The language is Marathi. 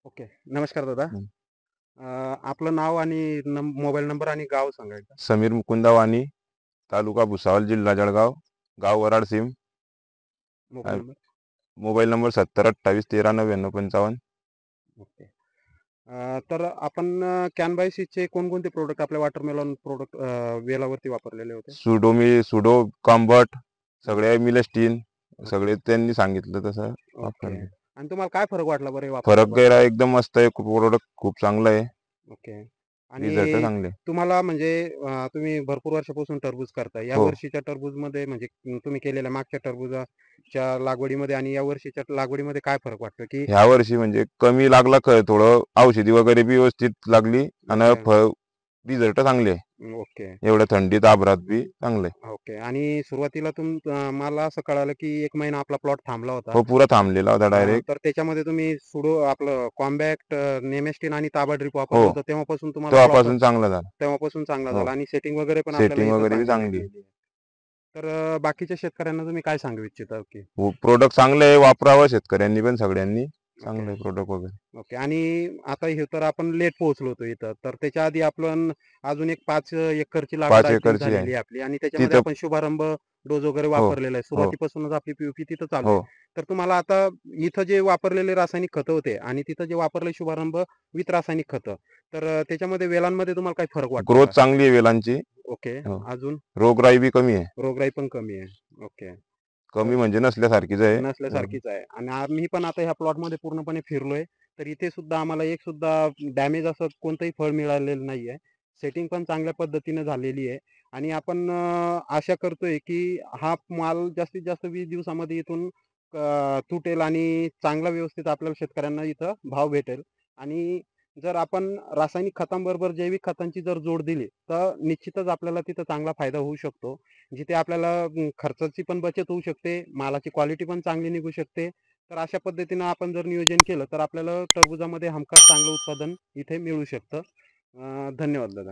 ओके. नमस्कार दादा. हं. आपलं नाव आणि मोबाईल नंबर आणि गाव सांगायचं. समीर मुकुंदा वाणी, तालुका भुसावळ, जिल्हा जळगाव, गाव Varadsim. Mobile number. Mobile number 7028139955. Okay. तर आपण कॅनबायसीचे कोणकोणते प्रोडक्ट आपल्या वॉटरमेलन प्रोडक्ट वेलावरती वापरलेले होते? सुडो कॉम्बट, सगळे ओके, मिलेस्टीन, ओके, सगळे त्यांनी सांगितलं तसं ओके. वापरले. आणि तुम्हाला काय फरक वाटला बरं हे फरक वापरल्यापासून? गैरा एकदम मस्त आहे. प्रोडक्ट खूप चांगलं आहे. ओके. रिझल्ट आणि चांगले. तुम्हाला म्हणजे तुम्ही भरपूर वर्षापासून टरबूज करताय. या हो. वर्षीच्या टरबूजमध्ये म्हणजे तुम्ही केलेल्या मागच्या टरबूजाच्या लागवडीमध्ये आणि या वर्षीच्या लागवडीमध्ये काय फरक वाटतो? की ह्या वर्षी म्हणजे कमी लागला थोडं औषधी वगैरे बी व्यवस्थित लागली आणि ओके, रिझल्ट चांगले आहे. ओके. एवढ्या थंडीत आभरात बी चांगले. ओके. आणि सुरुवातीला मला असं कळालं, की 1 महिना आपला प्लॉट थांबला होता. हो, पुरा थांबलेला होता डायरेक्ट. तर त्याच्यामध्ये तुम्ही आपलं कॉम्बॅक्ट, नेमेस्टिन आणि ताबा ड्रिप हो, वापरलं होतं. तेव्हापासून तुम्हाला प्लॉट तेव्हापासून चांगला झाला. तेव्हापासून चांगला हो, झाला आणि सेटिंग वगैरे पण आपल्याला सेटिंग इथं वगैरे बी चांगली चांगली. भेटलेली आहे. तर बाकीच्या शेतकऱ्यांना तुम्ही काय सांगू इच्छिता? की प्रोडक्ट चांगले आहे, वापरावं शेतकऱ्यांनी पण सगळ्यांनी. ओके. चांगलं आहे प्रोडक्ट वगैरे. ओके. आणि आता हे तर आपण लेट पोहोचलो होतो इथं. तर त्याच्या आधी आपण अजून एक 5 एकरची लागवड 5 आय थिंक एकरची आहे. झालेली आहे आपली आणि त्याच्यामध्ये तिथं आपण शुभारंभ डोस वगैरे हो, वापरलेला आहे. हो, सुरुवातीपासूनच आपली पी तिथं चालू हो. आहे. तर तुम्हाला आता इथं जे वापरलेले रासायनिक खतं होते आणि तिथं जे वापरले शुभारंभ विथ रासायनिक खतं, तर त्याच्यामध्ये वेलांमध्ये तुम्हाला काही फरक वाटतो ग्रोथ का? चांगली आहे वेलांची. ओके. हो. अजून रोगराई बी कमी आहे. रोगराई पण कमी आहे. ओके. कमी तर म्हणजे नसल्यासारखीच आहे. नसल्यासारखीच आहे आणि आम्ही पण आता ह्या प्लॉटमध्ये पूर्णपणे फिरलोय. तर इथे सुद्धा आम्हाला एक सुद्धा डॅमेज असं कोणतंही फळ मिळालेलं नाहीये. सेटिंग पण चांगल्या पद्धतीने झालेली आहे आणि आपण आशा करतोय, की हा माल जास्तीत जास्त 20 दिवसामध्ये इथून तुटेल आणि चांगला व्यवस्थित आपल्याला शेतकऱ्यांना इथं भाव भेटेल आणि जर आपण रासायनिक खतांबरोबर जैविक खतांची जर जोड दिली, तर निश्चितच आपल्याला तिथं चांगला फायदा होऊ शकतो. जिथे आपल्याला खर्चाची पण बचत होऊ शकते, मालाची क्वालिटी पण चांगली निघू शकते. तर अशा पद्धतीनं आपण जर नियोजन केलं, तर आपल्याला टरबूजामध्ये हमखास चांगलं उत्पादन इथे मिळू शकतं. धन्यवाद दादा.